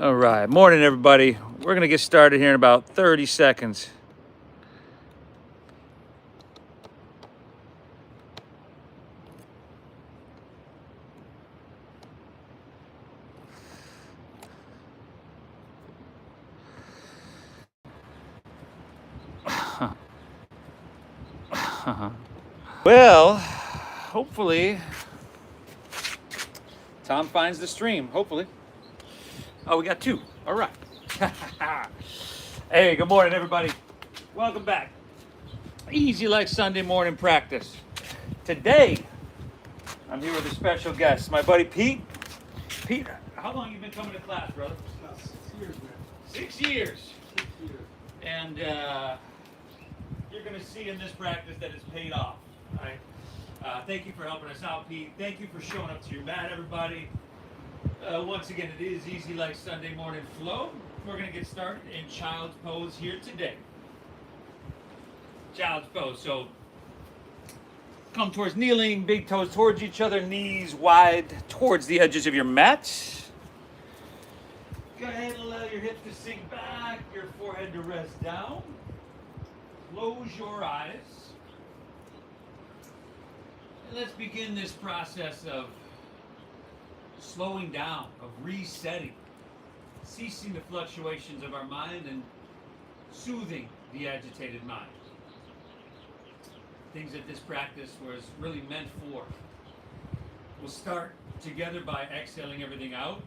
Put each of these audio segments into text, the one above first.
All right, morning everybody. We're gonna get started here in about 30 seconds. Well, hopefully, Tom finds the stream, hopefully. Oh, we got two, all right. Hey, good morning everybody. Welcome back. Easy like Sunday morning practice. Today, I'm here with a special guest, my buddy Pete. Pete, how long have you been coming to class, brother? About 6 years, man. 6 years. 6 years. And you're going to see in this practice that it's paid off. All right? Thank you for helping us out, Pete. Thank you for showing up to your mat, everybody. Once again, it is easy like Sunday morning flow. We're going to get started in child's pose here today. Child's pose. So come towards kneeling, big toes towards each other, knees wide towards the edges of your mat. Go ahead and allow your hips to sink back, your forehead to rest down. Close your eyes. And let's begin this process of slowing down, of resetting, ceasing the fluctuations of our mind and soothing the agitated mind. Things that this practice was really meant for. We'll start together by exhaling everything out.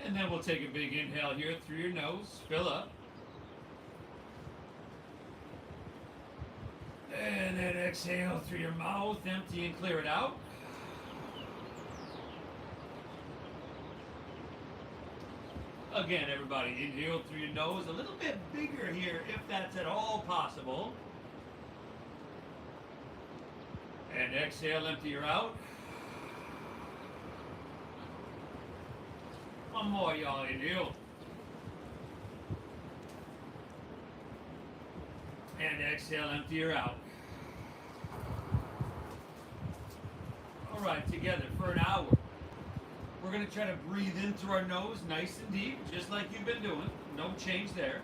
And then we'll take a big inhale here through your nose, fill up. And then exhale through your mouth, empty and clear it out. Again, everybody, inhale through your nose, a little bit bigger here if that's at all possible. And exhale, empty her out. One more, y'all, inhale. And exhale, empty her out. All right, together for an hour. We're going to try to breathe in through our nose nice and deep, just like you've been doing. No change there.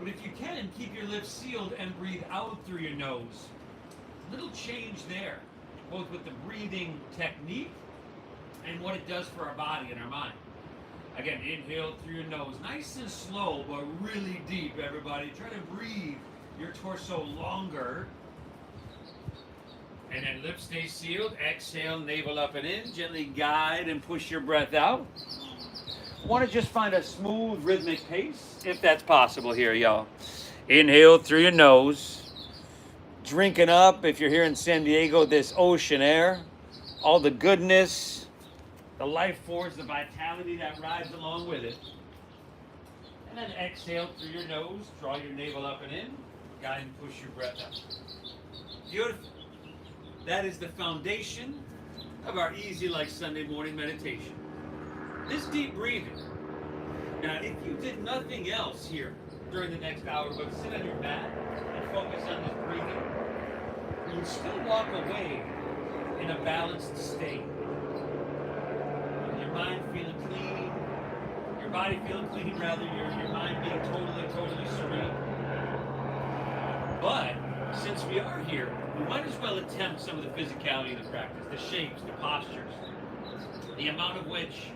But if you can, keep your lips sealed and breathe out through your nose. Little change there, both with the breathing technique and what it does for our body and our mind. Again, inhale through your nose, nice and slow, but really deep, everybody. Try to breathe your torso longer. And then lips stay sealed. Exhale, navel up and in. Gently guide and push your breath out. Want to just find a smooth, rhythmic pace, if that's possible here, y'all. Inhale through your nose. Drinking up, if you're here in San Diego, this ocean air. All the goodness, the life force, the vitality that rides along with it. And then exhale through your nose. Draw your navel up and in. Guide and push your breath out. Beautiful. That is the foundation of our easy like Sunday morning meditation. This deep breathing. Now, if you did nothing else here during the next hour, but sit on your mat and focus on this breathing, you would still walk away in a balanced state. Your mind feeling clean, your body feeling clean, rather, your mind being totally serene. But since we are here, we might as well attempt some of the physicality of the practice, the shapes, the postures, the amount of which,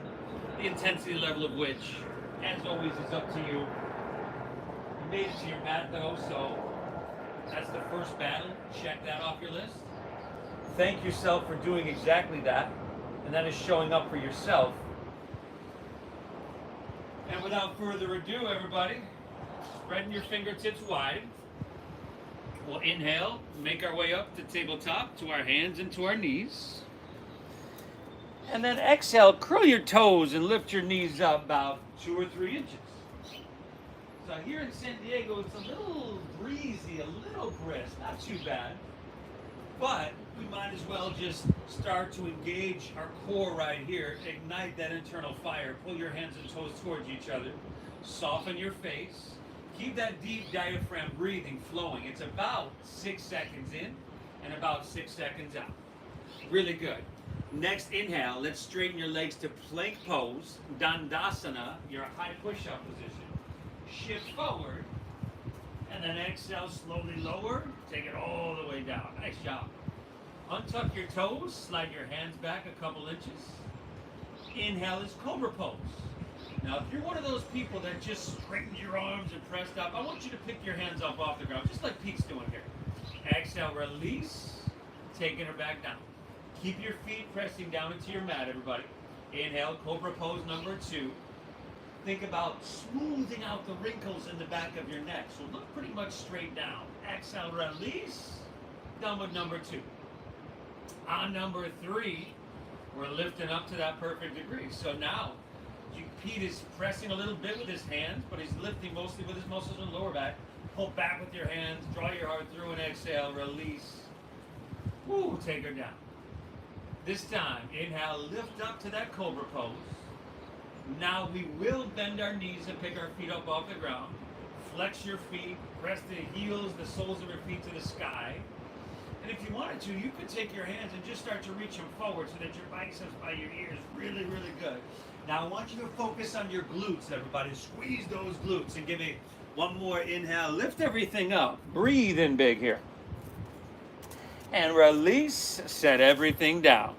the intensity level of which, as always, is up to you. You made it to your mat though, so that's the first battle. Check that off your list. Thank yourself for doing exactly that, and that is showing up for yourself. And without further ado, everybody, spreading your fingertips wide. We'll inhale, make our way up to tabletop, to our hands and to our knees. And then exhale, curl your toes and lift your knees up about 2 or 3 inches. So here in San Diego, it's a little breezy, a little brisk, not too bad. But we might as well just start to engage our core right here, ignite that internal fire, pull your hands and toes towards each other, soften your face. Keep that deep diaphragm breathing flowing. It's about 6 seconds in, and about 6 seconds out. Really good. Next inhale, let's straighten your legs to plank pose, Dandasana, your high push-up position. Shift forward, and then exhale, slowly lower, take it all the way down. Nice job. Untuck your toes, slide your hands back a couple inches. Inhale is Cobra pose. Now, if you're one of those people that just straightens your arms and pressed up, I want you to pick your hands up off the ground, just like Pete's doing here. Exhale, release, taking her back down. Keep your feet pressing down into your mat, everybody. Inhale, Cobra pose number 2. Think about smoothing out the wrinkles in the back of your neck. So look pretty much straight down. Exhale, release, downward number 2. On number 3, we're lifting up to that perfect degree. So now, Pete is pressing a little bit with his hands, but he's lifting mostly with his muscles in the lower back. Pull back with your hands, draw your heart through, and exhale, release. Woo, take her down. This time, inhale, lift up to that Cobra pose. Now we will bend our knees and pick our feet up off the ground. Flex your feet, press the heels, the soles of your feet to the sky. And if you wanted to, you could take your hands and just start to reach them forward so that your biceps by your ears, really, really good. Now I want you to focus on your glutes, everybody. Squeeze those glutes and give me one more inhale. Lift everything up. Breathe in big here. And release, set everything down.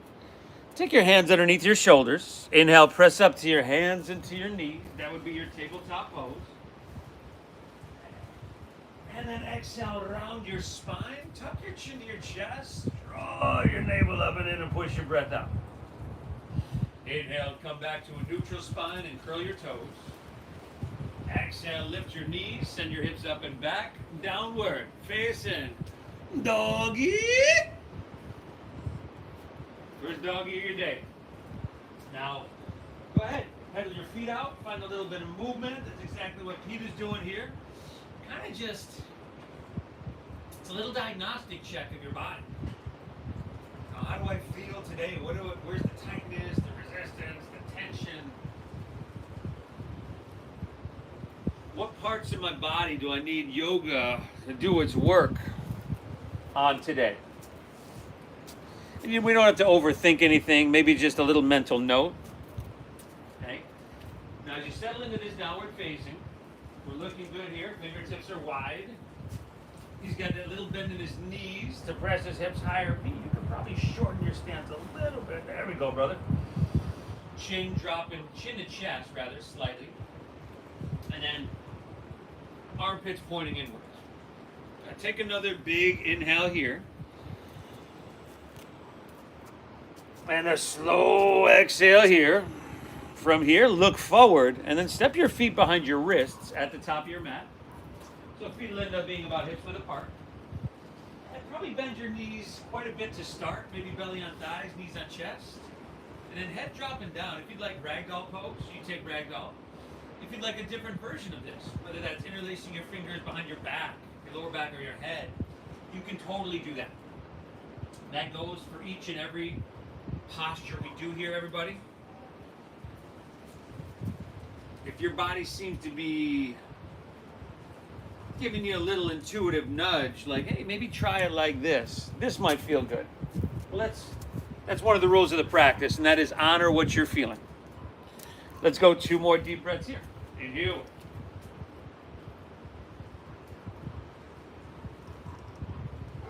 Take your hands underneath your shoulders. Inhale, press up to your hands and to your knees. That would be your tabletop pose. And then exhale, round your spine. Tuck your chin to your chest. Draw your navel up and in and push your breath out. Inhale, come back to a neutral spine and curl your toes. Exhale, lift your knees, send your hips up and back. Downward, facing doggy. First doggy of your day. Now, go ahead, pedal your feet out, find a little bit of movement. That's exactly what Pete is doing here. Kind of just, it's a little diagnostic check of your body. Now, how do I feel today? Where's the tightness, the resistance, the tension? What parts of my body do I need yoga to do its work on today? And we don't have to overthink anything, maybe just a little mental note. Okay? Now as you settle into this downward facing, we're looking good here. Fingertips are wide. He's got that little bend in his knees to press his hips higher. Pete, you could probably shorten your stance a little bit. There we go, brother. Chin dropping, chin to chest rather, slightly. And then armpits pointing inwards. Now take another big inhale here. And a slow exhale here. From here, look forward, and then step your feet behind your wrists at the top of your mat. So feet will end up being about hips width apart. And probably bend your knees quite a bit to start, maybe belly on thighs, knees on chest. And then head dropping down. If you'd like ragdoll pose, you take ragdoll. If you'd like a different version of this, whether that's interlacing your fingers behind your back, your lower back, or your head, you can totally do that. That goes for each and every posture we do here, everybody. If your body seems to be giving you a little intuitive nudge, like, hey, maybe try it like this. This might feel good. Well, that's one of the rules of the practice, and that is honor what you're feeling. Let's go 2 more deep breaths here. Inhale.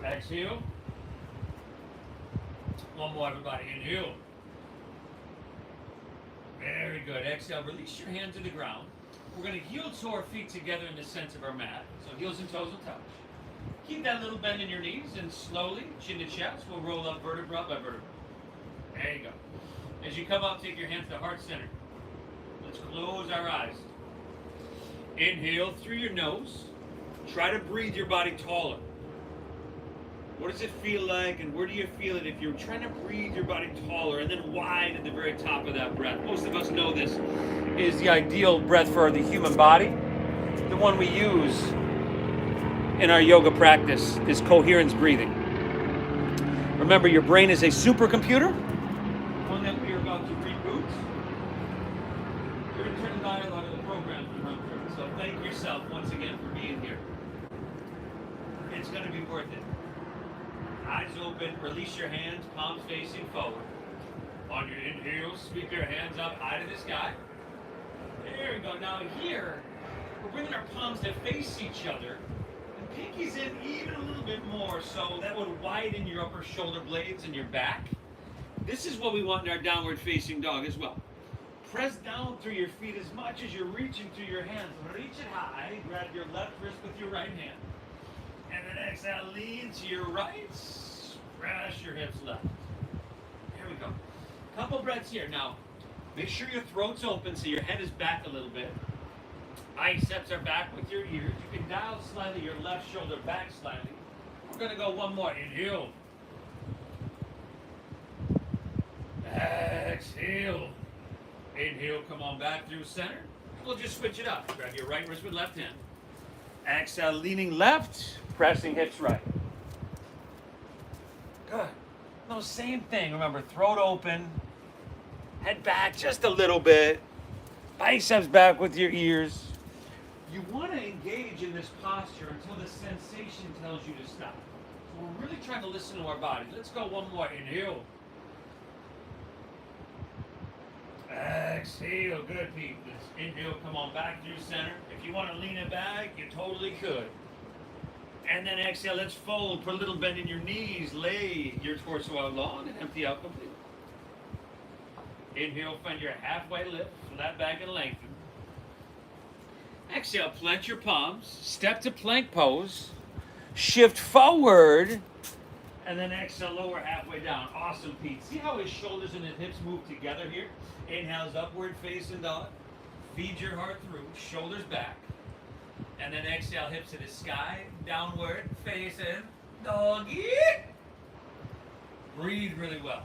Exhale. One more, everybody. Inhale. Very good. Exhale. Release your hand to the ground. We're going to heel toe our feet together in the center of our mat. So heels and toes will touch. Keep that little bend in your knees, and slowly, chin to chest, we'll roll up vertebra by vertebra. There you go. As you come up, take your hands to heart center. Let's close our eyes. Inhale through your nose. Try to breathe your body taller. What does it feel like, and where do you feel it if you're trying to breathe your body taller, and then wide at the very top of that breath? Most of us know this is the ideal breath for the human body, the one we use in our yoga practice, is coherence breathing. Remember, your brain is a supercomputer, one that we are about to reboot. Your internal dialogue of the program to run through. So thank yourself once again for being here. It's going to be worth it. Eyes open, release your hands, palms facing forward. On your inhale, sweep your hands up high to the sky. There we go. Now here, we're bringing our palms to face each other. And pinkies in even a little bit more, so that would widen your upper shoulder blades and your back. This is what we want in our downward facing dog as well. Press down through your feet as much as you're reaching through your hands. Reach it high. Grab your left wrist with your right hand. And then exhale, lean to your right. Press your hips left. There we go. Couple breaths here. Now, make sure your throat's open so your head is back a little bit. Biceps are back with your ears. You can dial slightly your left shoulder back slightly. We're going to go one more. Inhale. Exhale. Inhale, come on back through center. We'll just switch it up. Grab your right wrist with left hand. Exhale, leaning left, pressing hips right. Good. No, same thing. Remember, throat open, head back just a little bit, biceps back with your ears. You want to engage in this posture until the sensation tells you to stop. So we're really trying to listen to our body. Let's go one more. Inhale. Exhale, good people. Inhale, come on back through center. If you want to lean it back, you totally could. And then exhale, let's fold. Put a little bend in your knees. Lay your torso out long and empty out completely. Inhale, find your halfway lift. Flat back and lengthen. Exhale, plant your palms. Step to plank pose. Shift forward. And then exhale, lower halfway down. Awesome, Pete. See how his shoulders and his hips move together here? Inhales, upward facing dog. Feed your heart through. Shoulders back. And then exhale, hips to the sky. Downward facing doggy. Breathe really well.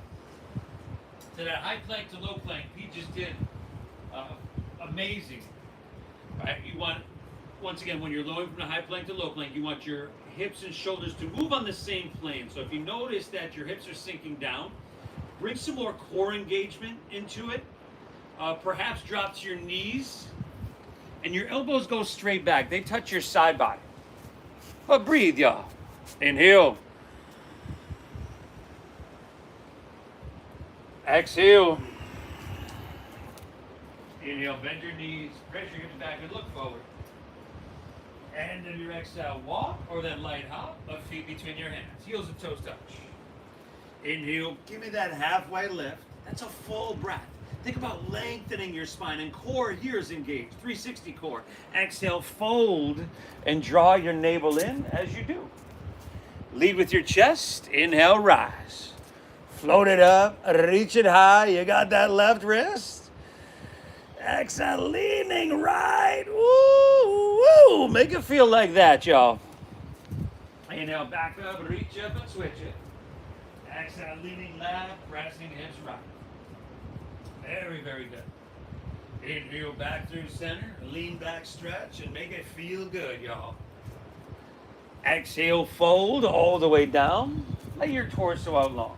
So that high plank to low plank, Pete just did amazing. Right? You want, once again, when you're lowering from the high plank to low plank, you want your hips and shoulders to move on the same plane. So if you notice that your hips are sinking down, bring some more core engagement into it. Perhaps drop to your knees. And your elbows go straight back. They touch your side body. But breathe, y'all. Inhale. Exhale. Inhale, bend your knees, press your hips back and look forward. And then your exhale, walk or then light hop, left feet between your hands. Heels and toes touch. Inhale, give me that halfway lift. That's a full breath. Think about lengthening your spine and core here is engaged, 360 core. Exhale, fold and draw your navel in as you do. Lead with your chest, inhale, rise. Float it up, reach it high. You got that left wrist. Exhale, leaning right. Woo, woo. Make it feel like that, y'all. Inhale, back up, reach up and switch it. Exhale, leaning left, pressing hips right. Very, very good. Inhale back through center, lean back, stretch, and make it feel good, y'all. Exhale, fold all the way down. Lay your torso out long.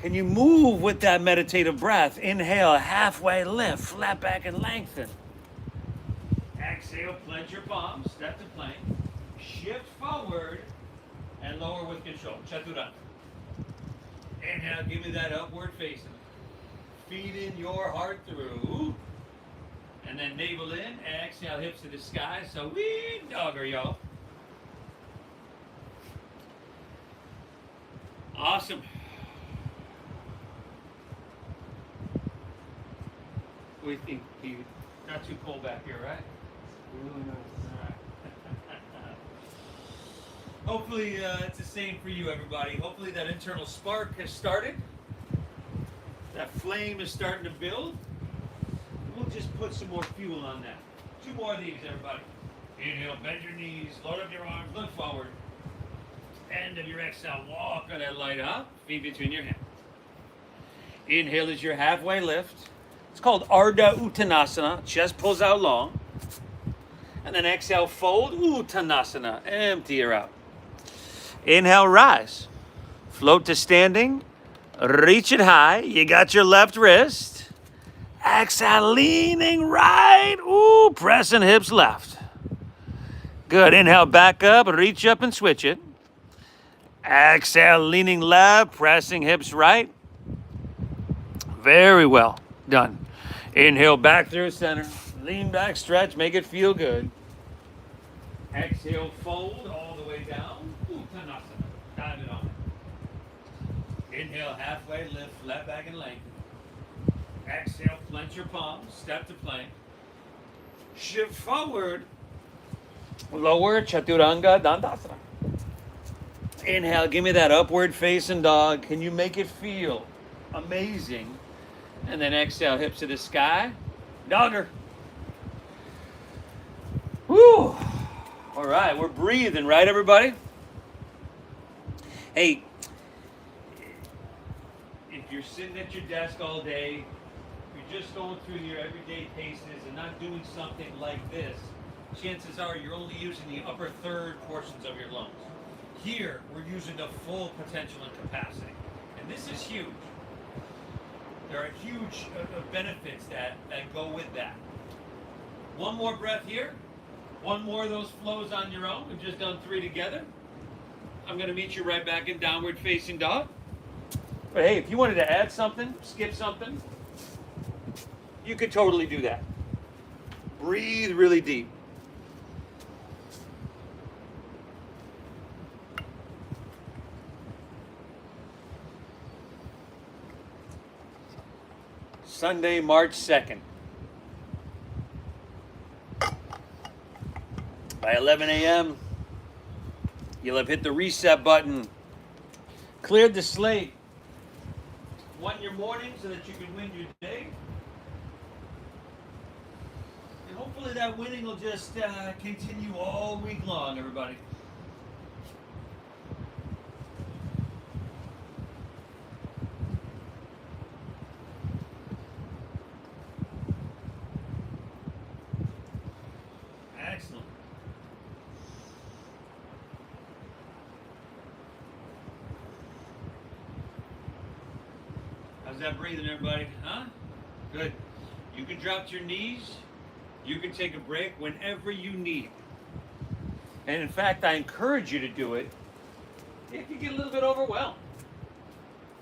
Can you move with that meditative breath? Inhale, halfway lift, flat back and lengthen. Exhale, plant your palms, step to plank. Shift forward and lower with control. Chaturanga. Inhale, give me that upward facing. Feed in your heart through. And then navel in. Exhale, hips to the sky. So we dogger, y'all. Awesome. We think not too cold back here, right? Really nice. All right. Hopefully it's the same for you, everybody. Hopefully that internal spark has started. That flame is starting to build. We'll just put some more fuel on that. 2 more of these, everybody. Inhale, bend your knees, load up your arms, look forward. End of your exhale, walk on that light up, feet between your hands. Inhale is your halfway lift. It's called Ardha Uttanasana. Chest pulls out long. And then exhale, fold, Uttanasana. Empty her out. Inhale, rise. Float to standing. Reach it high. You got your left wrist. Exhale, leaning right. Ooh, pressing hips left. Good. Inhale, back up. Reach up and switch it. Exhale, leaning left, pressing hips right. Very well done. Inhale back through center. Lean back, stretch, make it feel good. Exhale, fold all the way down. Uttanasana. Dive it on. Inhale, halfway lift, flat back and lengthen. Exhale, clench your palms, step to plank. Shift forward. Lower Chaturanga Dandasana. Inhale, give me that upward facing dog. Can you make it feel amazing? And then exhale, hips to the sky. Dogger. Woo! All right, we're breathing, right, everybody? Hey, if you're sitting at your desk all day, you're just going through your everyday paces and not doing something like this, chances are you're only using the upper third portions of your lungs. Here, we're using the full potential and capacity. And this is huge. There are huge benefits that go with that. One more breath here. One more of those flows on your own. We've just done 3 together. I'm going to meet you right back in downward facing dog. But hey, if you wanted to add something, skip something, you could totally do that. Breathe really deep. Sunday, March 2nd. By 11 a.m., you'll have hit the reset button, cleared the slate, won your morning so that you can win your day. And hopefully that winning will just continue all week long, everybody. Excellent. How's that breathing, everybody? Huh? Good. You can drop to your knees. You can take a break whenever you need. And in fact, I encourage you to do it if you get a little bit overwhelmed.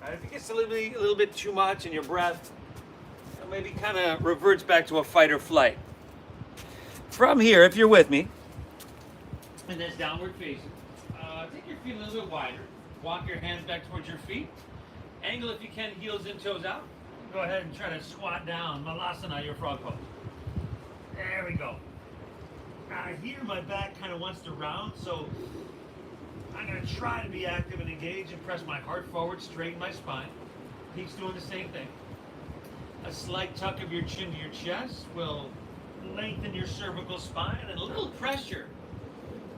Right? If it gets a little bit too much in your breath, maybe kind of reverts back to a fight or flight. From here, if you're with me, and that's downward facing, take your feet a little bit wider. Walk your hands back towards your feet. Angle if you can, heels in, toes out. Go ahead and try to squat down, Malasana, your frog pose. There we go. Here my back kind of wants to round, so I'm going to try to be active and engaged and press my heart forward, straighten my spine. Peak's doing the same thing. A slight tuck of your chin to your chest will lengthen your cervical spine, and a little pressure.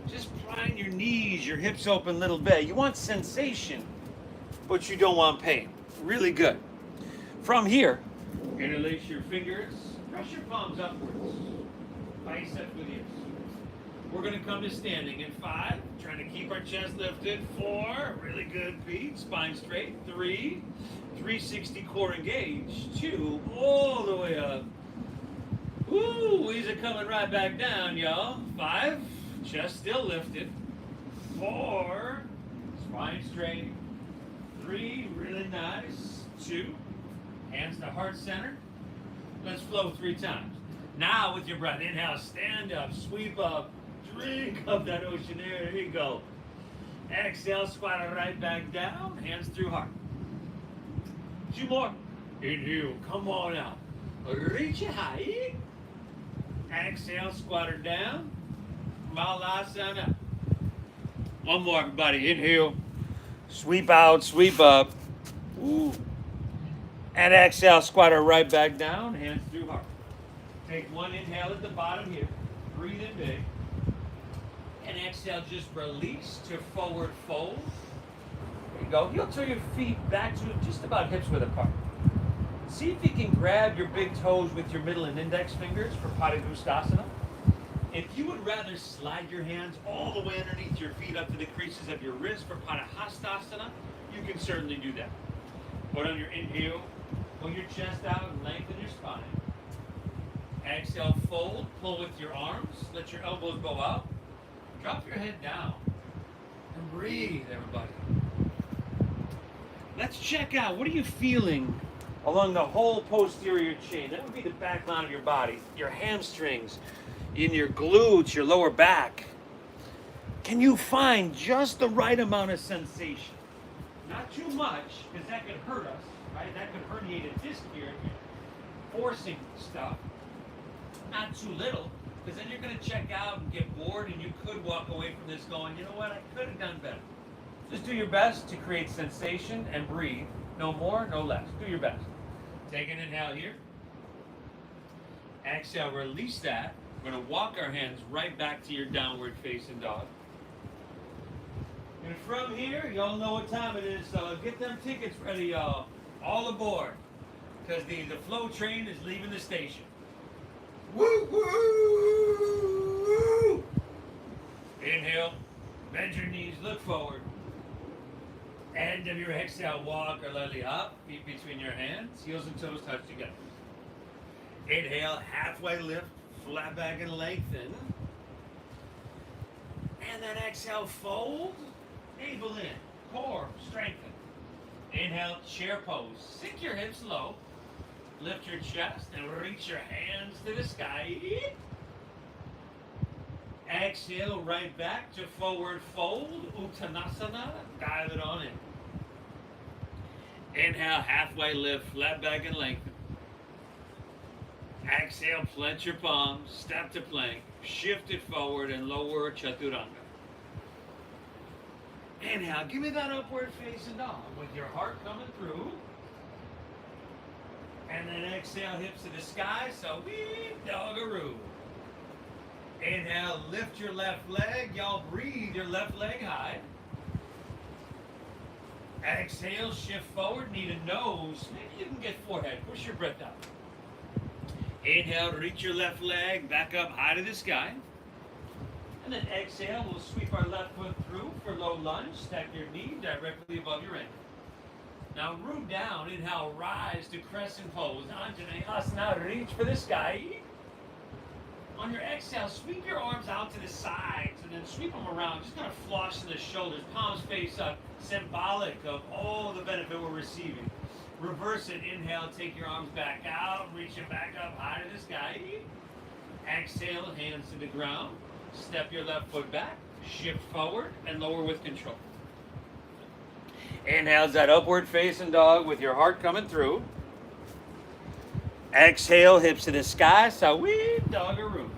Just prying your knees, your hips open a little bit. You want sensation, but you don't want pain. Really good. From here, interlace your fingers, press your palms upwards. Bicep with ears. We're going to come to standing in 5, trying to keep our chest lifted. 4, really good, Pete, spine straight. 3, 360 core engaged. 2, all the way up. Ooh, these are coming right back down, y'all. 5, chest still lifted. 4, spine straight. 3, really nice. 2, hands to heart center. Let's flow 3 times. Now with your breath, inhale, stand up, sweep up, drink up that ocean air. There you go. Exhale, squat it right back down, hands through heart. 2 more. Inhale, come on out. Reach it high. Exhale, squat her down. Malasana. 1 more, everybody. Inhale. Sweep out, sweep up. Ooh. And exhale, squat her right back down, hands through heart. Take 1 inhale at the bottom here. Breathe in big. And exhale, just release to forward fold. There you go. Heel turn your feet back to just about hips width apart. See if you can grab your big toes with your middle and index fingers for Padangusthasana. If you would rather slide your hands all the way underneath your feet up to the creases of your wrists for Padahastasana, you can certainly do that. Put on your inhale, pull your chest out and lengthen your spine. Exhale, fold, pull with your arms, let your elbows go out. Drop your head down. And breathe, everybody. Let's check out, what are you feeling along the whole posterior chain? That would be the back line of your body, your hamstrings, in your glutes, your lower back. Can you find just the right amount of sensation? Not too much, because that could hurt us, right? That could herniate a disc here if you're forcing stuff. Not too little, because then you're going to check out and get bored, and you could walk away from this going, you know what, I could have done better. Just do your best to create sensation and breathe. No more, no less. Do your best. Take an inhale here. Exhale, release that. We're going to walk our hands right back to your downward facing dog. And from here, y'all know what time it is, so get them tickets ready, y'all. All aboard. Because the flow train is leaving the station. Woo, woo, woo. Inhale. Bend your knees, look forward. End of your exhale, walk or lightly up, feet between your hands, heels and toes touch together. Inhale, halfway lift, flat back and lengthen. And then exhale, fold, navel in, core, strengthen. Inhale, chair pose, sink your hips low, lift your chest and reach your hands to the sky. Exhale, right back to forward fold, Uttanasana, dive it on in. Inhale, halfway lift, flat back and lengthen. Exhale, plant your palms, step to plank, shift it forward and lower Chaturanga. Inhale, give me that upward facing dog with your heart coming through. And then exhale, hips to the sky, so we doggaroo. Inhale, lift your left leg. Y'all breathe your left leg high. Exhale, shift forward, knee to nose. Maybe you can get forehead. Push your breath out. Inhale, reach your left leg back up high to the sky. And then exhale, we'll sweep our left foot through for low lunge. Stack your knee directly above your ankle. Now root down. Inhale, rise to crescent pose. Anjaneyasana, reach for the sky. On your exhale, sweep your arms out to the sides and then sweep them around. Just kind of floss in the shoulders, palms face up, symbolic of all the benefit we're receiving. Reverse it. Inhale, take your arms back out, reach it back up high to the sky. Exhale, hands to the ground. Step your left foot back, shift forward, and lower with control. Inhale's that upward facing dog with your heart coming through. Exhale, hips to the sky, sawee doggaroo.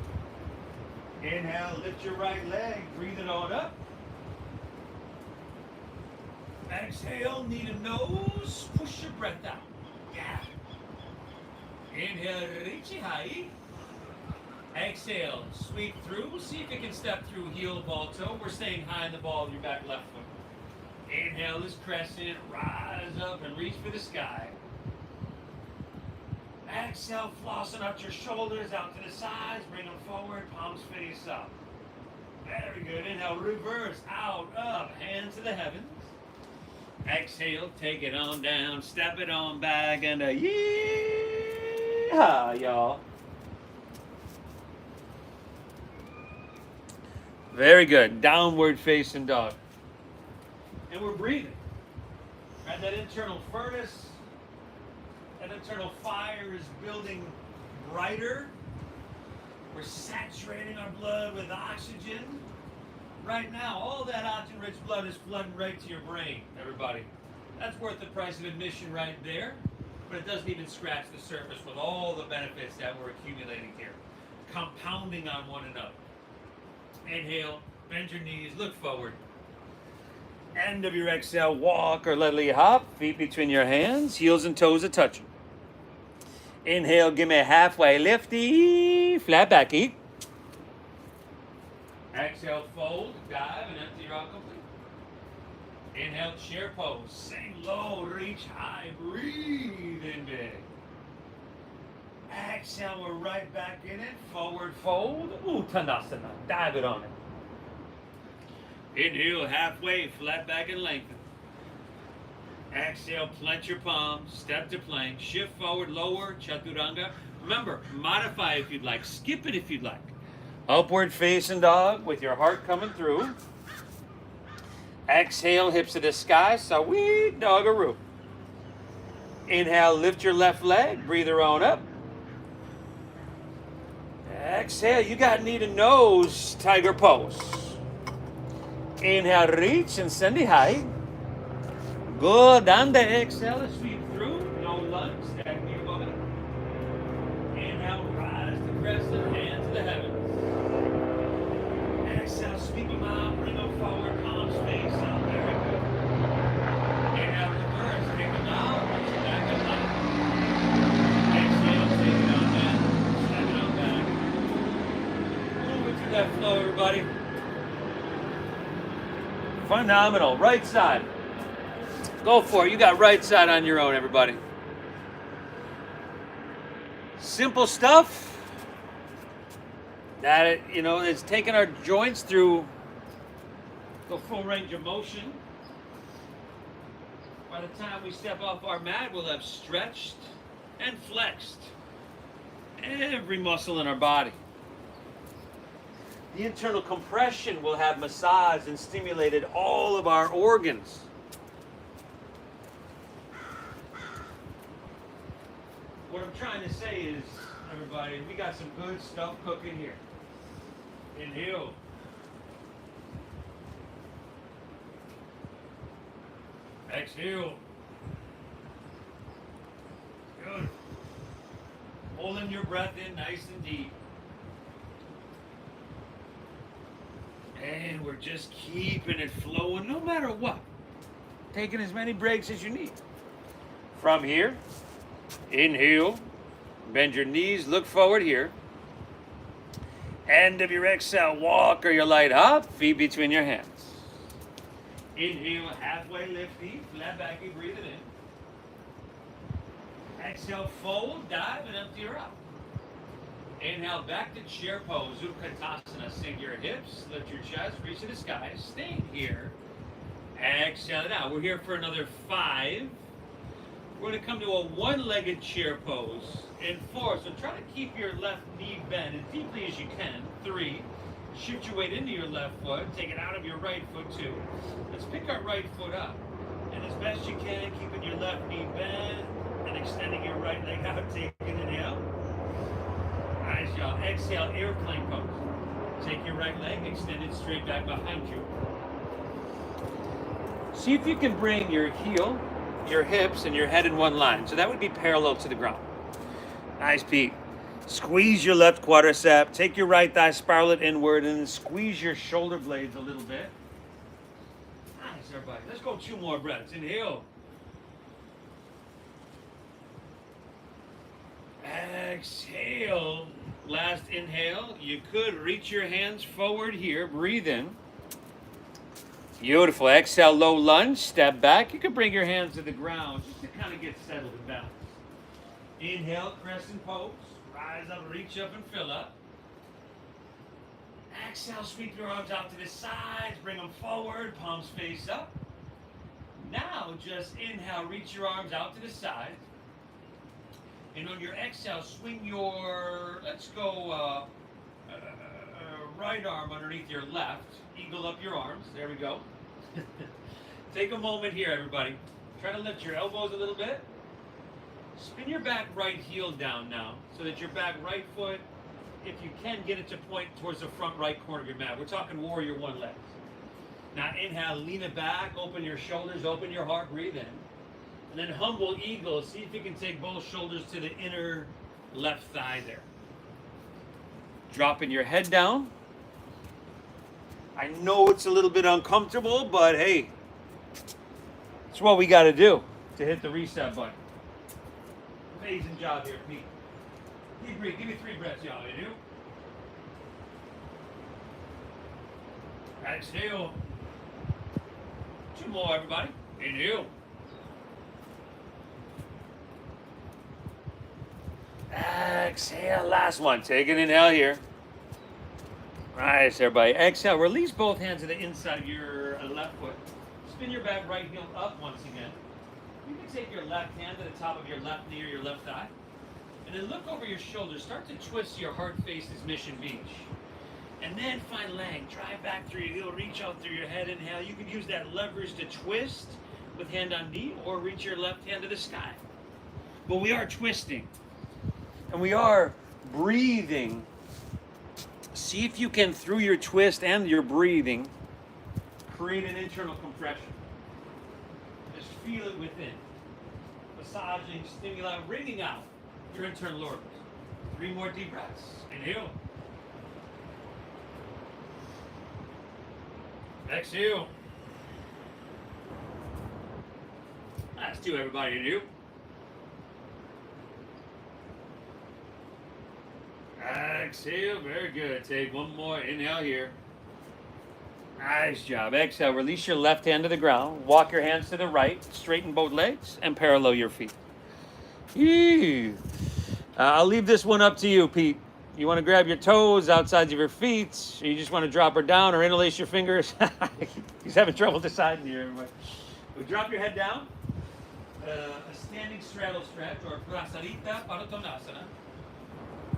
Inhale, lift your right leg, breathe it on up. Exhale, knee to nose, push your breath out. Yeah. Inhale, reach it high. Exhale, sweep through. See if you can step through heel, ball, toe. We're staying high in the ball of your back left foot. Inhale is crescent, rise up and reach for the sky. Exhale, flossing out your shoulders, out to the sides, bring them forward, palms face up. Very good. Inhale, reverse, out, up, hands to the heavens. Exhale, take it on down, step it on back, and a yeehaw, y'all. Very good. Downward facing dog. And we're breathing. Right, that internal furnace, that internal fire is building brighter. We're saturating our blood with oxygen. Right now, all that oxygen-rich blood is flooding right to your brain, everybody. That's worth the price of admission right there, but it doesn't even scratch the surface with all the benefits that we're accumulating here, compounding on one another. Inhale, bend your knees, look forward. End of your exhale, walk or lightly hop, feet between your hands, heels and toes are touching. Inhale, give me a halfway lifty, flat backy. Exhale, fold, dive, and empty your out completely. Inhale, chair pose, sing low, reach high, breathe in big. Exhale, we're right back in it, forward fold, Uttanasana, dive it on it. Inhale, halfway, flat back and lengthen. Exhale, plant your palms, step to plank, shift forward, lower, Chaturanga. Remember, modify if you'd like, skip it if you'd like. Upward facing dog with your heart coming through. Exhale, hips to the sky, sweet doggaroo. Inhale, lift your left leg, breathe her on up. Exhale, you got knee to nose, tiger pose. Inhale, reach and send it high. Good, and the exhale, sweep through, no lunge, stack knee above it. Inhale, rise to crescent, hand to the heavens. Exhale, sweep them out, bring them forward, palms face out, very good. Inhale, reverse, take them out, reach it back up high. Exhale, take it on down, step it on back. Move it through that flow, everybody. Phenomenal. Right side. Go for it. You got right side on your own, everybody. Simple stuff that, it's taking our joints through the full range of motion. By the time we step off our mat, we'll have stretched and flexed every muscle in our body. The internal compression will have massaged and stimulated all of our organs. What I'm trying to say is, everybody, we got some good stuff cooking here. Inhale. Exhale. Good. Holding your breath in nice and deep. And we're just keeping it flowing no matter what. Taking as many breaks as you need. From here, inhale, bend your knees, look forward here. End of your exhale, walk or your light hop, feet between your hands. Inhale, halfway lift feet, flat back, you breathe it in. Exhale, fold, dive, and empty her out. Inhale, back to chair pose, Utkatasana. Sink your hips, lift your chest, reach to the sky. Stay here. Exhale it out. We're here for another 5. We're going to come to a one-legged chair pose in 4. So try to keep your left knee bent as deeply as you can. 3. Shift your weight into your left foot. Take it out of your right foot, 2. Let's pick our right foot up. And as best you can, keeping your left knee bent and extending your right leg out. Take an inhale. Nice, y'all. Exhale, airplane pose. Take your right leg, extend it straight back behind you. See if you can bring your heel, your hips, and your head in one line. So that would be parallel to the ground. Nice, Pete. Squeeze your left quadricep. Take your right thigh, spiral it inward, and then squeeze your shoulder blades a little bit. Nice, everybody. Let's go 2 more breaths. Inhale. Exhale. Last inhale. You could reach your hands forward here. Breathe in. Beautiful. Exhale, low lunge. Step back. You can bring your hands to the ground just to kind of get settled and balanced. Inhale, crescent pose. Rise up, reach up, and fill up. Exhale, sweep your arms out to the sides. Bring them forward. Palms face up. Now, just inhale, reach your arms out to the sides. And on your exhale, swing your, let's go, right arm underneath your left. Eagle up your arms. There we go. Take a moment here, everybody. Try to lift your elbows a little bit. Spin your back right heel down now so that your back right foot, if you can, get it to point towards the front right corner of your mat. We're talking warrior 1 legs. Now inhale, lean it back, open your shoulders, open your heart, breathe in. And then humble eagle. See if you can take both shoulders to the inner left thigh there. Dropping your head down. I know it's a little bit uncomfortable, but hey, it's what we got to do to hit the reset button. Amazing job here, Pete. Deep breathe. Give me 3 breaths, y'all. You do? Exhale. 2 more, everybody. Inhale. Exhale, last one. Take an inhale here. Nice, everybody. Exhale, release both hands to the inside of your left foot. Spin your back right heel up once again. You can take your left hand to the top of your left knee or your left thigh. And then look over your shoulders. Start to twist your heart faces Mission Beach. And then find length. Drive back through your heel, reach out through your head, inhale. You can use that leverage to twist with hand on knee or reach your left hand to the sky. But we are twisting. And we are breathing. See if you can, through your twist and your breathing, create an internal compression. Just feel it within. Massaging, stimulating, wringing out your internal organs. 3 more deep breaths. Inhale. Exhale. Last 2, everybody. Inhale. Exhale. Very good. Take 1 more. Inhale here. Nice job. Exhale. Release your left hand to the ground. Walk your hands to the right. Straighten both legs and parallel your feet. I'll leave this one up to you, Pete. You want to grab your toes outside of your feet, or you just want to drop her down or interlace your fingers? He's having trouble deciding here, everybody. So drop your head down. A standing straddle stretch or prasarita paratonasana.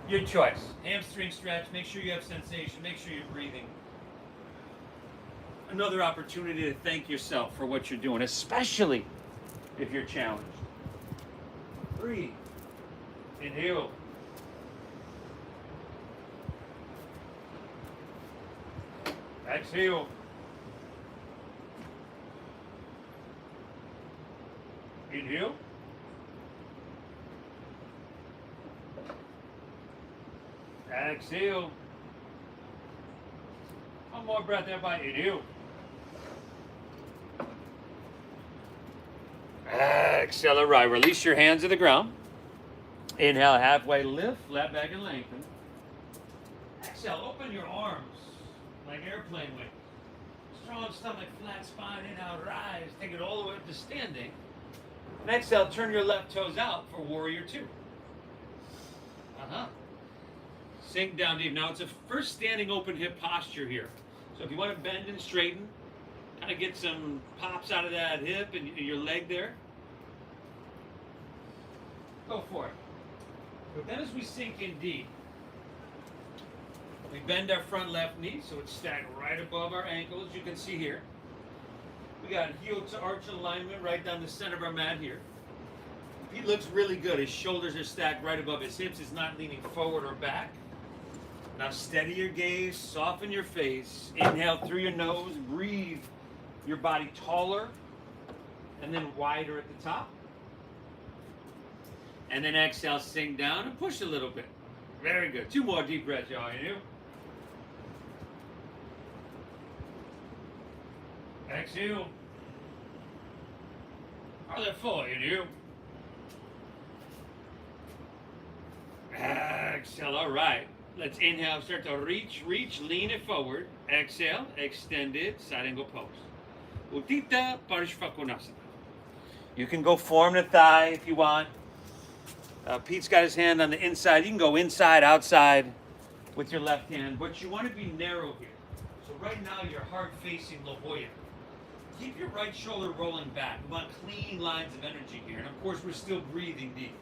Your choice. Hamstring stretch. Make sure you have sensation. Make sure you're breathing. Another opportunity to thank yourself for what you're doing, especially if you're challenged. Breathe. Inhale. Exhale. Inhale. Exhale. 1 more breath, everybody. Inhale. Exhale. All right. Release your hands to the ground. Inhale, halfway lift, flat back and lengthen. Exhale, open your arms like airplane wings. Strong stomach, flat spine, inhale, rise. Take it all the way up to standing. And exhale, turn your left toes out for warrior 2. Sink down deep. Now it's a first standing open hip posture here. So if you want to bend and straighten, kind of get some pops out of that hip and your leg there, go for it. But then as we sink in deep, we bend our front left knee so it's stacked right above our ankle, as you can see here. We got heel to arch alignment right down the center of our mat here. He looks really good. His shoulders are stacked right above his hips. He's not leaning forward or back. Now steady your gaze, soften your face. Inhale through your nose, breathe your body taller and then wider at the top. And then exhale, sink down and push a little bit. Very good. 2 more deep breaths, y'all. You do? Exhale. Are they full? You do? Exhale. All right. Let's inhale. Start to reach, lean it forward. Exhale. Extend it. Side angle pose. Uttita Parishvakonasana. You can go form the thigh if you want. Pete's got his hand on the inside. You can go inside, outside with your left hand, but you want to be narrow here. So right now you're heart facing La Jolla. Keep your right shoulder rolling back. We want clean lines of energy here. And of course, we're still breathing deep.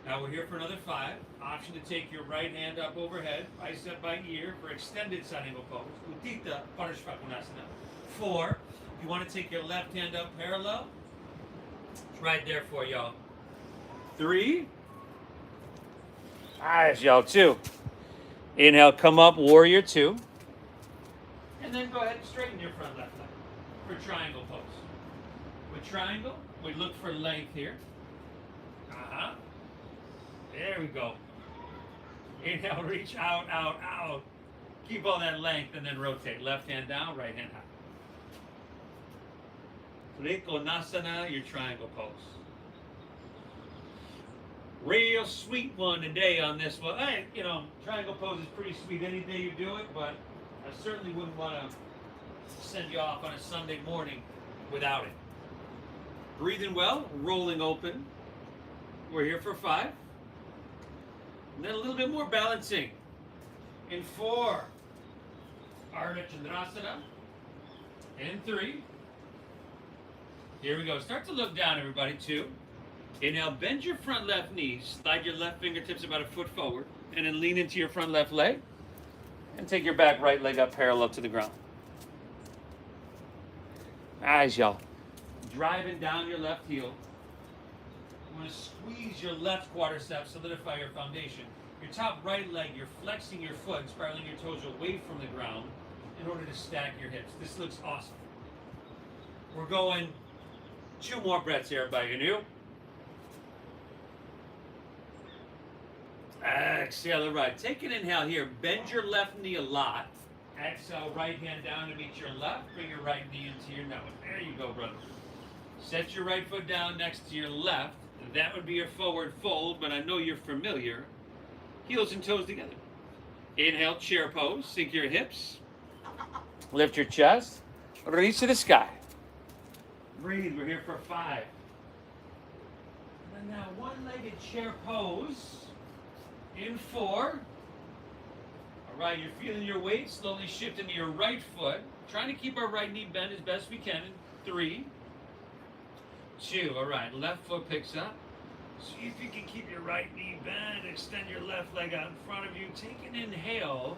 Now we're here for another 5. Option to take your right hand up overhead, bicep by ear for extended side angle pose. Uttita Parishvakonasana. 4. If you want to take your left hand up parallel, it's right there for y'all. 3. Nice, y'all. 2. Inhale, come up, warrior 2. And then go ahead and straighten your front left leg for triangle pose. With triangle, we look for length here. There we go. Inhale, reach out, out, out. Keep all that length and then rotate. Left hand down, right hand high. Trikonasana, your triangle pose. Real sweet one today on this one. Hey, triangle pose is pretty sweet any day you do it, but I certainly wouldn't want to send you off on a Sunday morning without it. Breathing well, rolling open. We're here for 5. And then a little bit more balancing. In 4, Ardha Chandrasana. In 3. Here we go. Start to look down, everybody. 2. Inhale, bend your front left knee. Slide your left fingertips about a foot forward. And then lean into your front left leg. And take your back right leg up parallel to the ground. Eyes, y'all. Driving down your left heel. You want to squeeze your left quadricep, solidify your foundation. Your top right leg, you're flexing your foot, spiraling your toes away from the ground in order to stack your hips. This looks awesome. We're going 2 more breaths here, everybody. You exhale it right. Take an inhale here. Bend your left knee a lot. Exhale, right hand down to meet your left. Bring your right knee into your nose. There you go, brother. Set your right foot down next to your left. That would be your forward fold, but I know you're familiar. Heels and toes together. Inhale, chair pose. Sink your hips. Lift your chest. Reach to the sky. Breathe. We're here for 5. And now one-legged chair pose. In 4. All right, you're feeling your weight. Slowly shift into your right foot. Trying to keep our right knee bent as best we can. 3, 2. All right, left foot picks up. See if you can keep your right knee bent. Extend your left leg out in front of you. Take an inhale.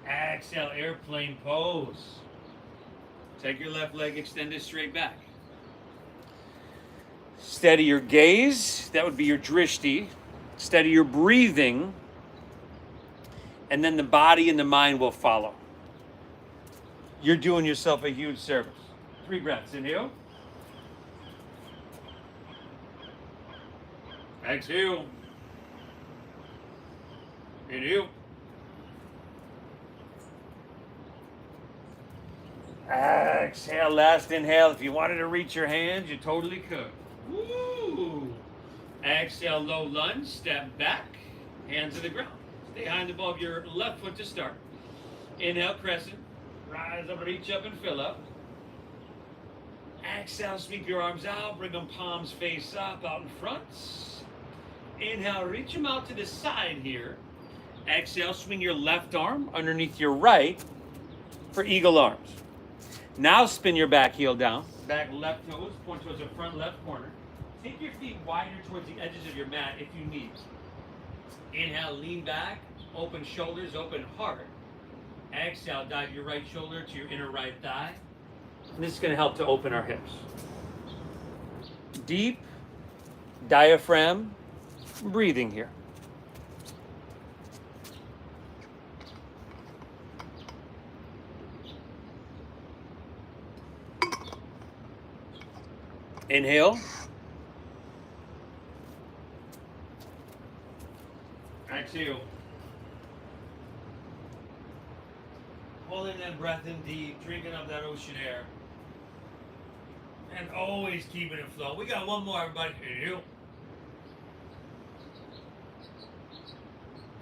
Exhale, airplane pose. Take your left leg, extend it straight back. Steady your gaze. That would be your drishti. Steady your breathing. And then the body and the mind will follow. You're doing yourself a huge service. 3 breaths. Inhale. Exhale. Inhale. Exhale, last inhale. If you wanted to reach your hands, you totally could. Woo! Exhale, low lunge, step back, hands to the ground. Stay high and above your left foot to start. Inhale, crescent. Rise up, reach up and fill up. Exhale, sweep your arms out, bring them palms face up, out in front. Inhale, reach them out to the side here. Exhale, swing your left arm underneath your right for eagle arms. Now spin your back heel down. Back left toes, point towards the front left corner. Take your feet wider towards the edges of your mat if you need. Inhale, lean back, open shoulders, open heart. Exhale, dive your right shoulder to your inner right thigh. And this is going to help to open our hips. Deep diaphragm breathing here. Inhale. Exhale. Pulling that breath in deep, drinking up that ocean air. And always keeping it flow. We got one more, everybody. Inhale.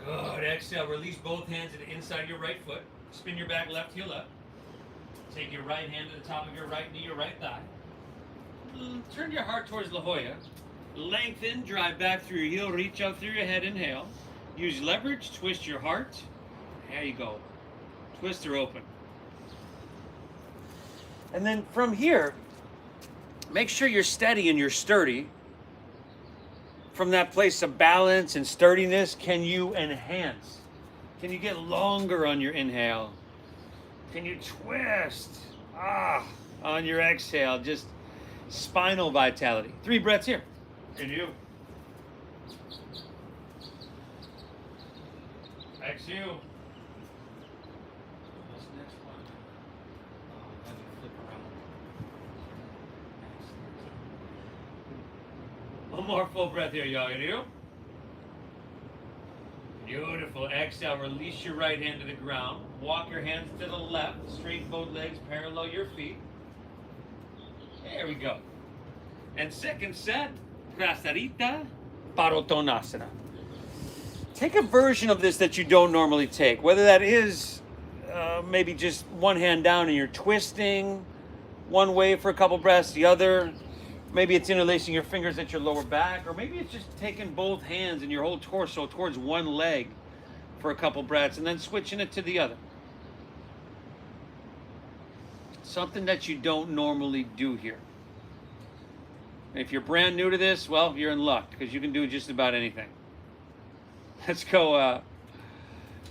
Good. Exhale. Release both hands to the inside of your right foot. Spin your back left heel up. Take your right hand to the top of your right knee, your right thigh. Turn your heart towards La Jolla. Lengthen, drive back through your heel, reach out through your head, inhale. Use leverage, twist your heart. There you go. Twist or open. And then from here, make sure you're steady and you're sturdy. From that place of balance and sturdiness, can you enhance? Can you get longer on your inhale? Can you twist? On your exhale, just spinal vitality. 3 breaths here. Inhale. Exhale. What's the next one? Let me flip around. One more full breath here, y'all. Inhale. Beautiful. Exhale. Release your right hand to the ground. Walk your hands to the left. Straighten both legs. Parallel your feet. There we go. And second set, Prasarita Padottanasana. Take a version of this that you don't normally take, whether that is maybe just one hand down and you're twisting one way for a couple breaths, the other. Maybe it's interlacing your fingers at your lower back, or maybe it's just taking both hands and your whole torso towards one leg for a couple breaths and then switching it to the other. Something that you don't normally do here. If you're brand new to this, well, you're in luck because you can do just about anything. Let's go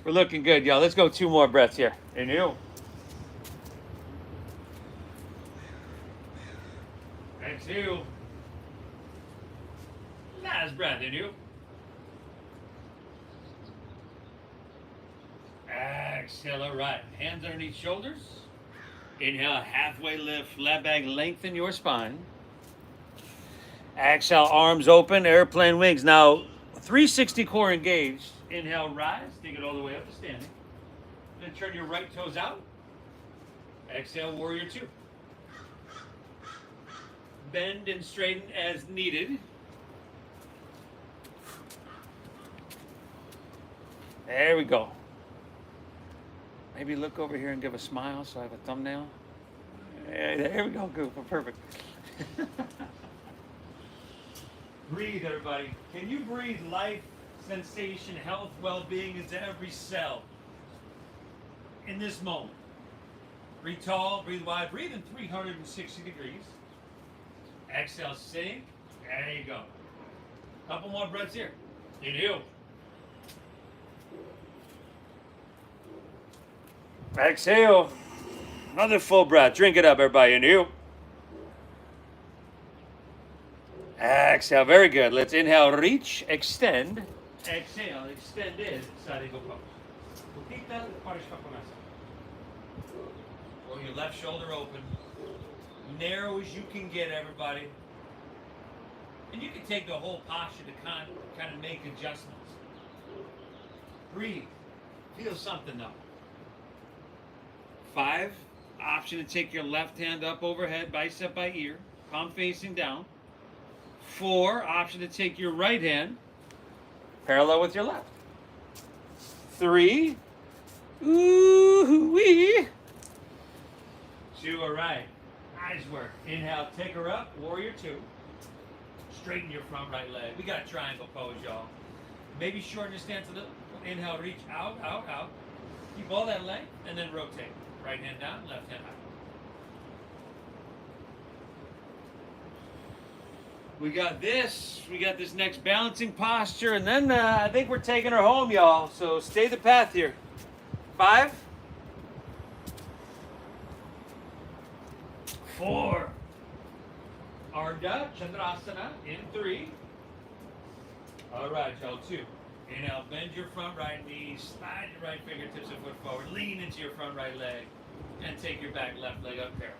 We're looking good, y'all. Let's go 2 more breaths here. Inhale. Exhale. Last breath. Inhale. Exhale. All right. Hands underneath shoulders. Inhale. Halfway lift. Flat back. Lengthen your spine. Exhale. Arms open. Airplane wings. Now, 360 core engaged. Inhale. Rise. Take it all the way up to standing. Then turn your right toes out. Exhale. Warrior 2. Bend and straighten as needed. There we go. Maybe look over here and give a smile so I have a thumbnail. There we go, Goof. Perfect. Breathe, everybody. Can you breathe life, sensation, health, well-being into every cell in this moment? Breathe tall, breathe wide, breathe in 360 degrees. Exhale, sink. There you go. Couple more breaths here. Inhale. Exhale. Another full breath. Drink it up, everybody. Inhale. Exhale. Very good. Let's inhale, reach, extend. Exhale, extended. Sarigo pose. Putita, parishka começa. Roll your left shoulder open. Narrow as you can get, everybody. And you can take the whole posture to kind of make adjustments. Breathe. Feel something though. 5, option to take your left hand up overhead, bicep by ear, palm facing down. 4, option to take your right hand parallel with your left. 3, ooh-wee. 2, all right. Nice work. Inhale, take her up, warrior 2. Straighten your front right leg. We got a triangle pose, y'all. Maybe shorten your stance a little. Inhale, reach out, out, out. Keep all that length, and then rotate. Right hand down, left hand out. We got this next balancing posture, and then I think we're taking her home, y'all. So stay the path here. 5, 4, Ardha Chandrasana in 3. All right, y'all. 2. Inhale, bend your front right knee, slide your right fingertips and foot forward, lean into your front right leg, and take your back left leg up parallel.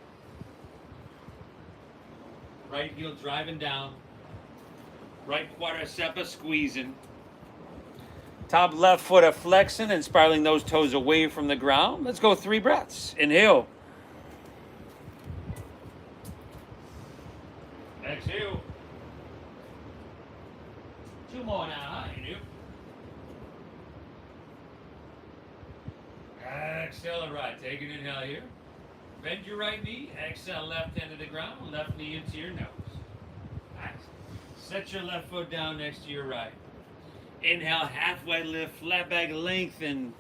Right heel driving down, right quadriceps squeezing, top left foot a flexing and spiraling those toes away from the ground. Let's go 3 breaths. Inhale. Exhale. 2 more now. Inhale. Exhale, all right. Take an inhale here. Bend your right knee. Exhale, left hand to the ground. Left knee into your nose. Nice. Set your left foot down next to your right. Inhale, halfway lift, flat back, lengthen.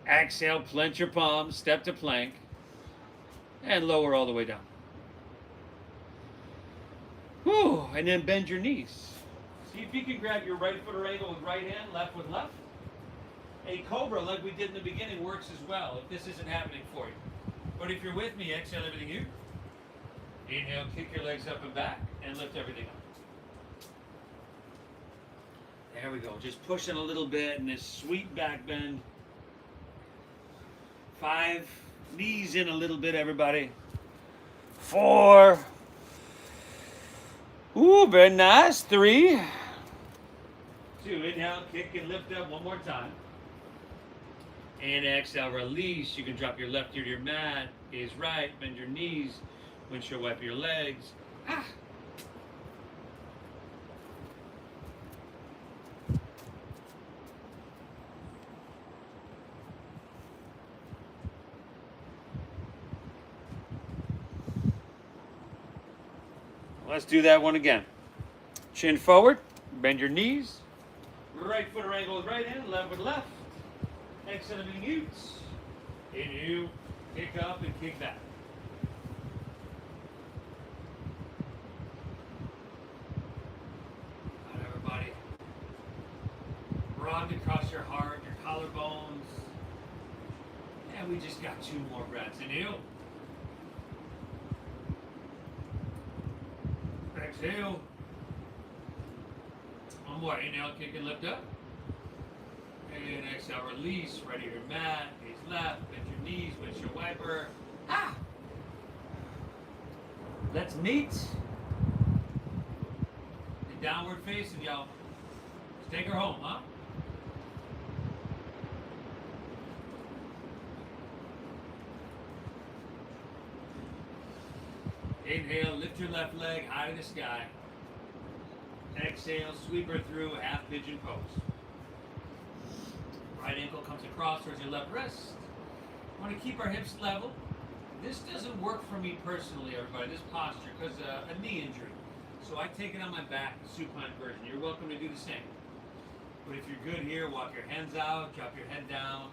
Exhale, clench your palms, step to plank, and lower all the way down. Whew, and then bend your knees. See if you can grab your right foot or ankle with right hand, left with left. A cobra, like we did in the beginning, works as well if this isn't happening for you. But if you're with me, exhale everything here. Inhale, kick your legs up and back, and lift everything up. There we go. Just pushing a little bit in this sweet back bend. 5, knees in a little bit, everybody. 4. Ooh, very nice. 3. 2, inhale, kick and lift up one more time. And exhale, release. You can drop your left ear to your mat. Gaze right, bend your knees. Windshield wipe your legs. Ah. Let's do that one again. Chin forward, bend your knees. Right foot or ankle with right hand, left with left. Exhale, everything utes. Inhale, kick up and kick back. All right, everybody. Broaden across your heart, your collarbone. collarbones. And we just got 2 more breaths. Inhale. Exhale. One more. Inhale, kick and lift up. And exhale, release. Right to your mat. Gaze left. Bend your knees. Windshield wiper. Ah! Let's meet the downward facing, y'all. Let's take her home, huh? Inhale, lift your left leg high to the sky. Exhale, sweep her through half pigeon pose. Right ankle comes across towards your left wrist. Want to keep our hips level. This doesn't work for me personally, everybody, this posture, because a knee injury. So I take it on my back, the supine version. You're welcome to do the same. But if you're good here, walk your hands out, drop your head down.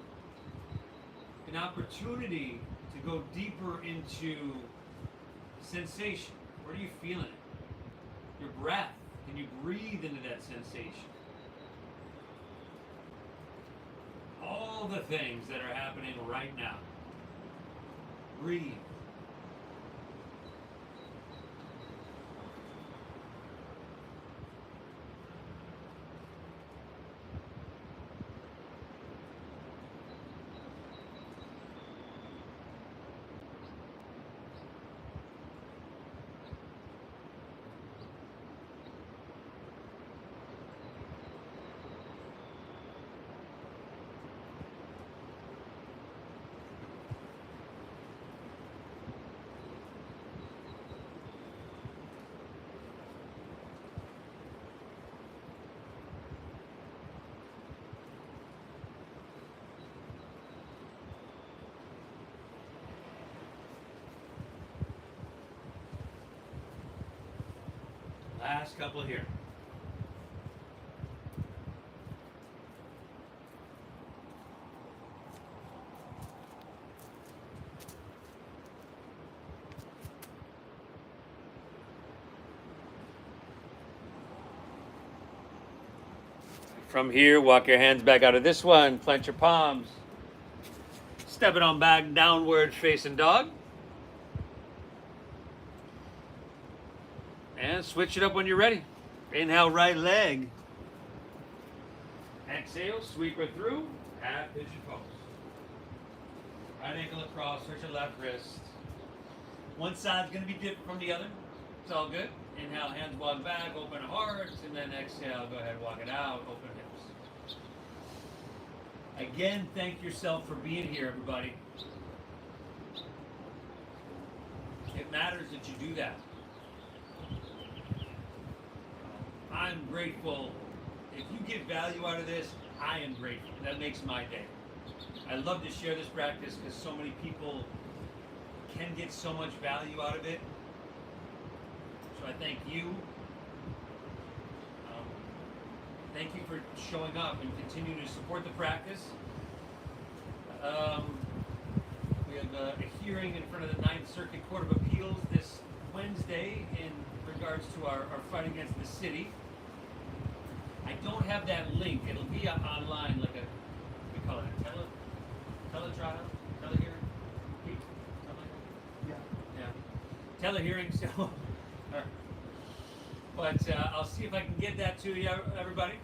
An opportunity to go deeper into sensation. Where are you feeling it? Your breath. Can you breathe into that sensation? All the things that are happening right now. Breathe. Last couple here. From here, walk your hands back out of this one, plant your palms. Step it on back, downward facing dog. And switch it up when you're ready. Inhale, right leg. Exhale, sweep her through, half pigeon pose. Right ankle across, switch your left wrist. One side's gonna be different from the other. It's all good. Inhale, hands walk back, open heart, and then exhale, go ahead, walk it out, open hips. Again, thank yourself for being here, everybody. It matters that you do that. I'm grateful. If you get value out of this, I am grateful. That makes my day. I love to share this practice because so many people can get so much value out of it. So I thank you. Thank you for showing up and continuing to support the practice. We have a hearing in front of the Ninth Circuit Court of Appeals this Wednesday in regards to our fight against the city. I don't have that link. It'll be online, like we call it a teletrial, telehearing. Yeah. Telehearing. So, but I'll see if I can get that to you, everybody.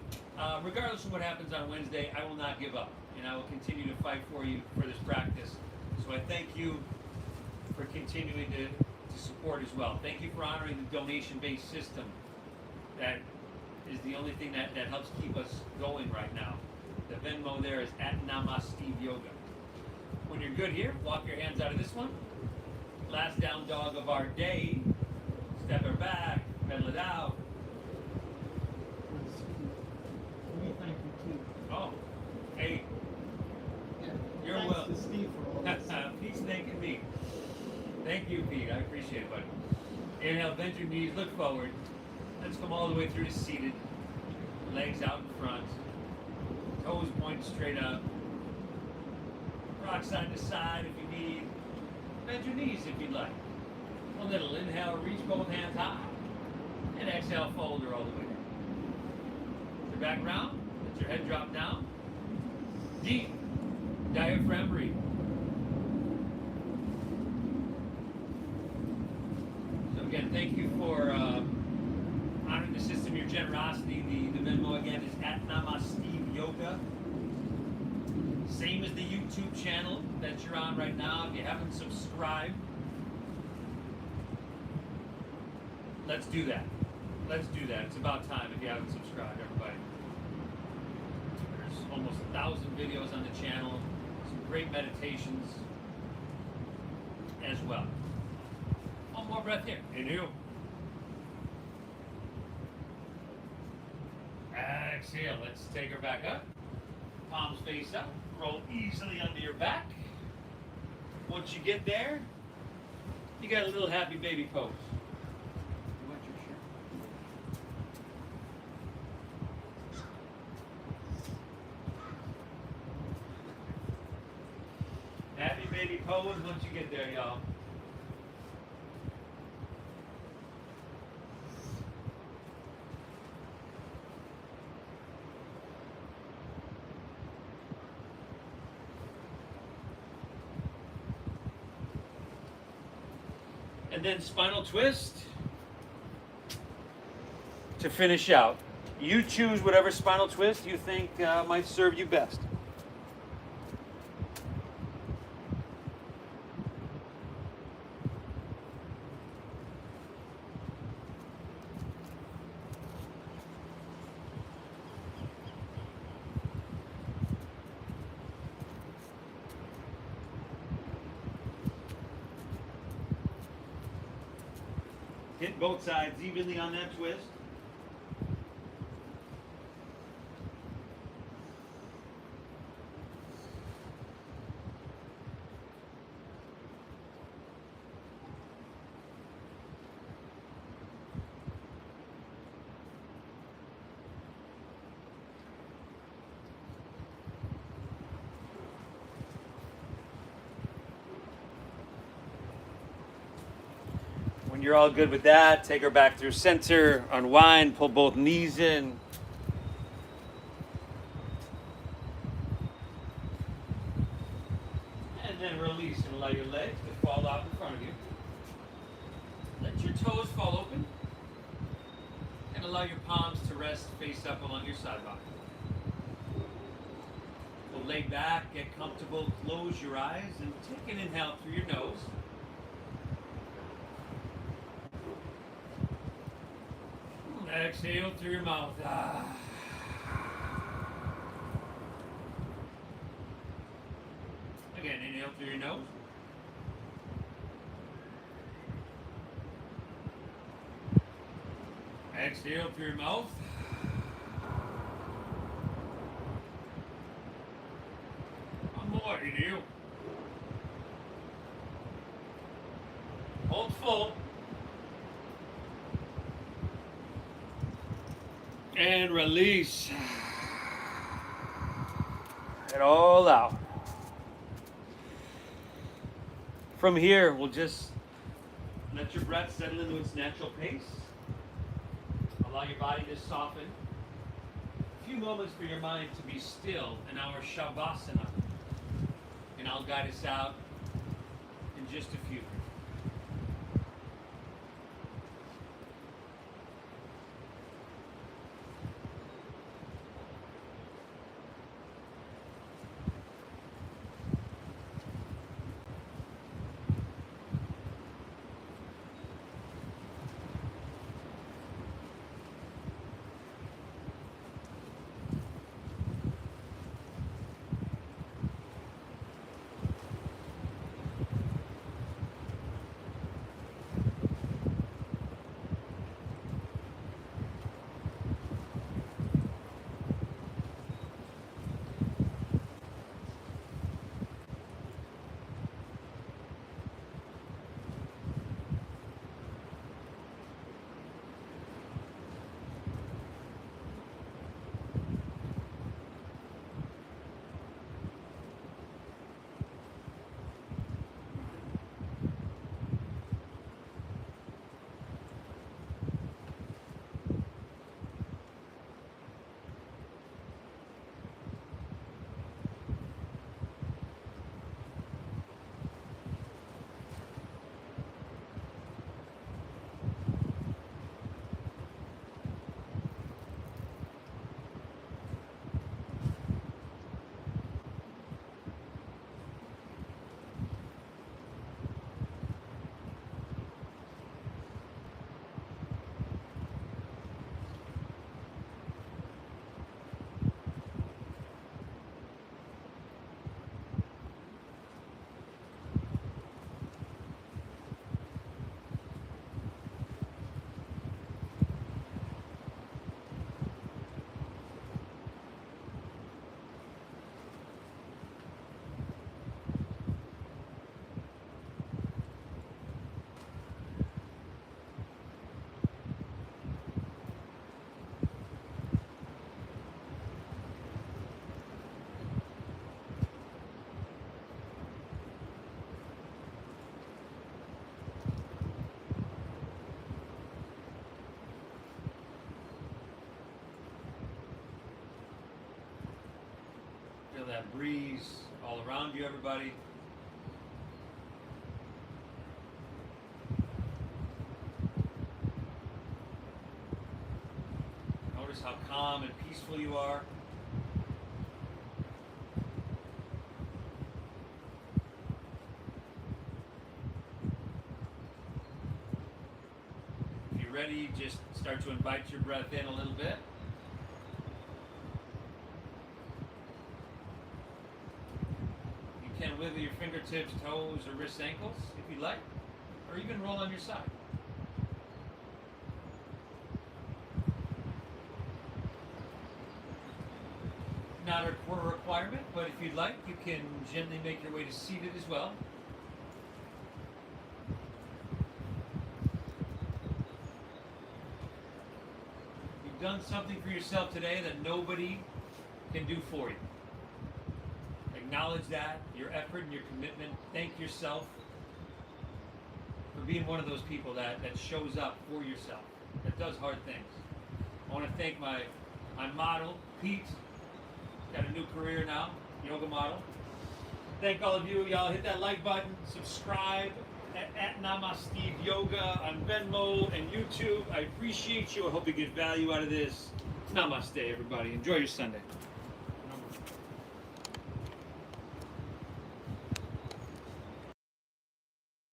Regardless of what happens on Wednesday, I will not give up, and I will continue to fight for you for this practice. So I thank you for continuing to support as well. Thank you for honoring the donation-based system. That is the only thing that helps keep us going right now. The Venmo there is @NamasteveYoga. When you're good here, walk your hands out of this one. Last down dog of our day. Step her back, pedal it out. Thank you too. Oh, hey, Yeah. you're Thanks welcome. to Steve for all this. Pete's thanking me. Thank you, Pete. I appreciate it, buddy. Inhale, bend your knees, look forward. Let's come all the way through to seated. Legs out in front. Toes point straight up. Rock side to side if you need. Bend your knees if you'd like. A little inhale, reach both hands high. And exhale, fold her all the way down. Your back round. Let your head drop down. Deep diaphragm breathing. So again, thank you for honoring the system, your generosity. The Venmo again is at Namaste Yoga. Same as the YouTube channel that you're on right now. If you haven't subscribed, let's do that. Let's do that. It's about time if you haven't subscribed, everybody. There's almost 1,000 videos on the channel. Some great meditations as well. One more breath here. Inhale. Exhale. Let's take her back up. Palms face up. Roll easily under your back. Once you get there, you got a little happy baby pose. You want your shirt? Happy baby pose once you get there, y'all. And then spinal twist to finish out. You choose whatever spinal twist you think might serve you best. Hit both sides evenly on that twist. When you're all good with that, take her back through center, unwind, pull both knees in. And then release and allow your legs to fall out in front of you. Let your toes fall open. And allow your palms to rest face up along your side body. So lay back, get comfortable, close your eyes, and take an inhale through your nose. Exhale through your mouth. Again, inhale through your nose. Exhale through your mouth. One more. Inhale. Hold full. And release it all out. From here, we'll just let your breath settle into its natural pace. Allow your body to soften. A few moments for your mind to be still in our Shavasana. And I'll guide us out in just a few. that breeze all around you, everybody. Notice how calm and peaceful you are. If you're ready, just start to invite your breath in a little bit. You can wiggle your fingertips, toes, or wrist ankles if you like, or even roll on your side. Not a requirement, but if you'd like, you can gently make your way to seated as well. You've done something for yourself today that nobody can do for you. Acknowledge that, your effort and your commitment. Thank yourself for being one of those people that shows up for yourself, that does hard things. I want to thank my model, Pete. Got a new career now, yoga model. Thank all of you. Y'all hit that like button, subscribe at Namaste Yoga on Venmo and YouTube. I appreciate you. I hope you get value out of this. Namaste, everybody. Enjoy your Sunday.